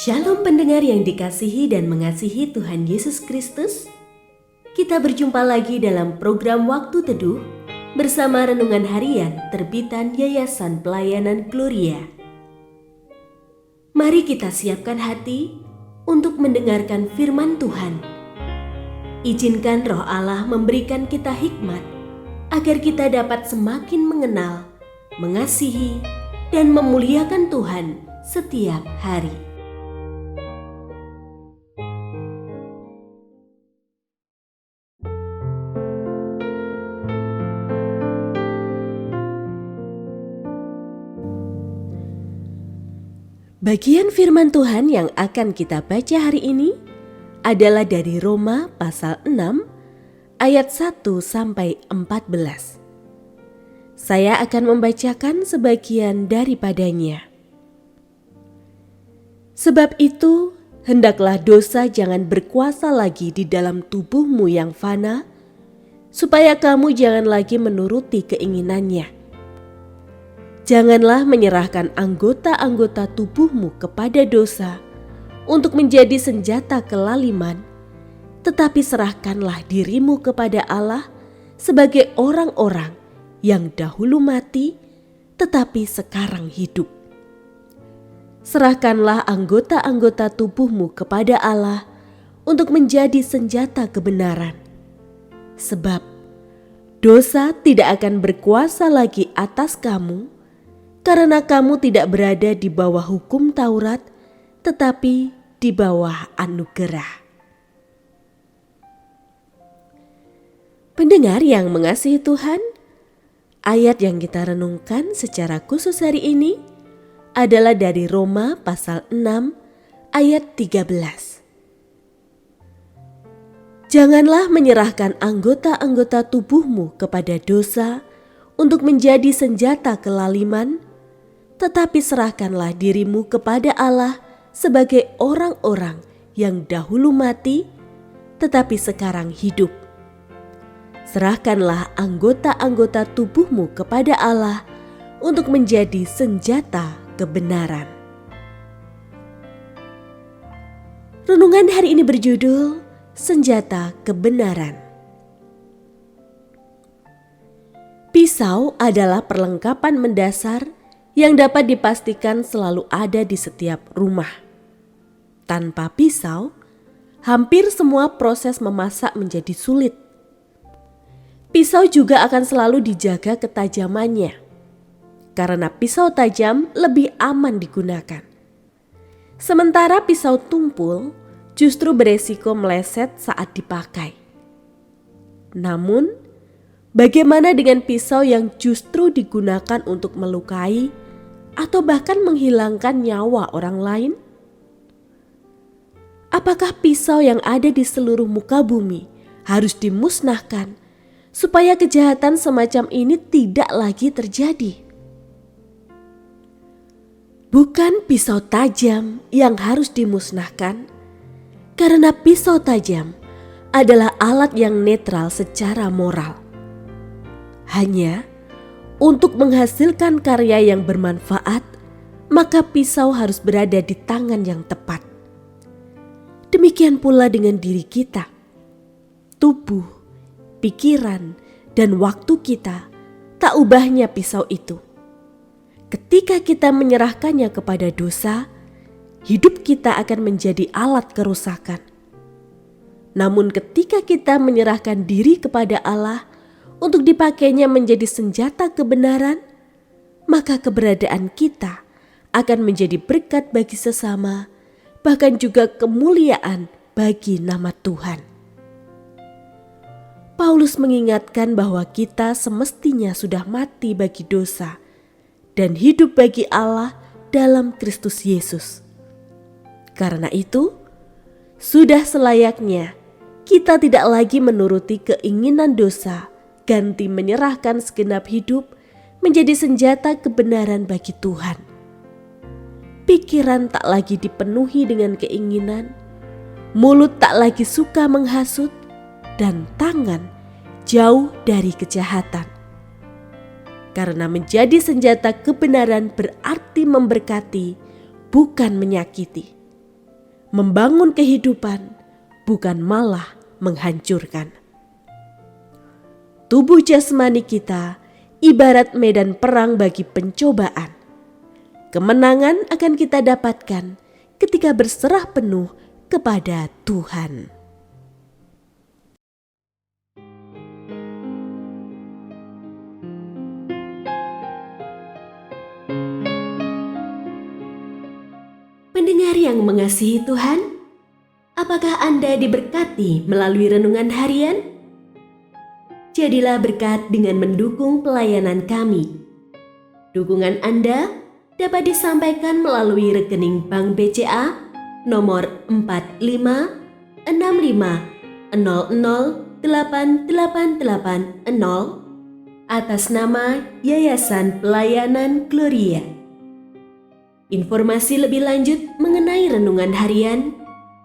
Shalom pendengar yang dikasihi dan mengasihi Tuhan Yesus Kristus. Kita berjumpa lagi dalam program Waktu Teduh bersama Renungan Harian terbitan Yayasan Pelayanan Gloria. Mari kita siapkan hati untuk mendengarkan firman Tuhan. Izinkan Roh Allah memberikan kita hikmat agar kita dapat semakin mengenal, mengasihi, dan memuliakan Tuhan setiap hari. Bagian firman Tuhan yang akan kita baca hari ini adalah dari Roma pasal 6 ayat 1 sampai 14. Saya akan membacakan sebagian daripadanya. Sebab itu, hendaklah dosa jangan berkuasa lagi di dalam tubuhmu yang fana, supaya kamu jangan lagi menuruti keinginannya. Janganlah menyerahkan anggota-anggota tubuhmu kepada dosa untuk menjadi senjata kelaliman, tetapi serahkanlah dirimu kepada Allah sebagai orang-orang yang dahulu mati, tetapi sekarang hidup. Serahkanlah anggota-anggota tubuhmu kepada Allah untuk menjadi senjata kebenaran. Sebab dosa tidak akan berkuasa lagi atas kamu, karena kamu tidak berada di bawah hukum Taurat, tetapi di bawah anugerah. Pendengar yang mengasihi Tuhan, ayat yang kita renungkan secara khusus hari ini adalah dari Roma pasal 6 ayat 13. Janganlah menyerahkan anggota-anggota tubuhmu kepada dosa untuk menjadi senjata kelaliman, tetapi serahkanlah dirimu kepada Allah sebagai orang-orang yang dahulu mati, tetapi sekarang hidup. Serahkanlah anggota-anggota tubuhmu kepada Allah untuk menjadi senjata kebenaran. Renungan hari ini berjudul Senjata Kebenaran. Pisau adalah perlengkapan mendasar yang dapat dipastikan selalu ada di setiap rumah. Tanpa pisau, hampir semua proses memasak menjadi sulit. Pisau juga akan selalu dijaga ketajamannya, karena pisau tajam lebih aman digunakan. Sementara pisau tumpul justru beresiko meleset saat dipakai. Namun, bagaimana dengan pisau yang justru digunakan untuk melukai atau bahkan menghilangkan nyawa orang lain? Apakah pisau yang ada di seluruh muka bumi harus dimusnahkan supaya kejahatan semacam ini tidak lagi terjadi? Bukan pisau tajam yang harus dimusnahkan, karena pisau tajam adalah alat yang netral secara moral. Hanya untuk menghasilkan karya yang bermanfaat, maka pisau harus berada di tangan yang tepat. Demikian pula dengan diri kita, tubuh, pikiran, dan waktu kita, tak ubahnya pisau itu. Ketika kita menyerahkannya kepada dosa, hidup kita akan menjadi alat kerusakan. Namun ketika kita menyerahkan diri kepada Allah untuk dipakainya menjadi senjata kebenaran, maka keberadaan kita akan menjadi berkat bagi sesama, bahkan juga kemuliaan bagi nama Tuhan. Paulus mengingatkan bahwa kita semestinya sudah mati bagi dosa dan hidup bagi Allah dalam Kristus Yesus. Karena itu, sudah selayaknya kita tidak lagi menuruti keinginan dosa, ganti menyerahkan segenap hidup menjadi senjata kebenaran bagi Tuhan. Pikiran tak lagi dipenuhi dengan keinginan, mulut tak lagi suka menghasut, dan tangan jauh dari kejahatan. Karena menjadi senjata kebenaran berarti memberkati, bukan menyakiti. membangun kehidupan, bukan malah menghancurkan. Tubuh jasmani kita ibarat medan perang bagi pencobaan. Kemenangan akan kita dapatkan ketika berserah penuh kepada Tuhan. Pendengar yang mengasihi Tuhan, apakah Anda diberkati melalui renungan harian? Jadilah berkat dengan mendukung pelayanan kami. Dukungan Anda dapat disampaikan melalui rekening Bank BCA nomor 4565008880 atas nama Yayasan Pelayanan Gloria. Informasi lebih lanjut mengenai renungan harian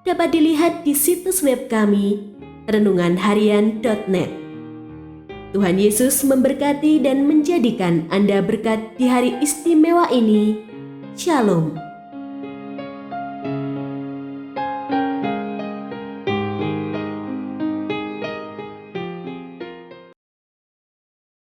dapat dilihat di situs web kami renunganharian.net. Tuhan Yesus memberkati dan menjadikan Anda berkat di hari istimewa ini. Shalom.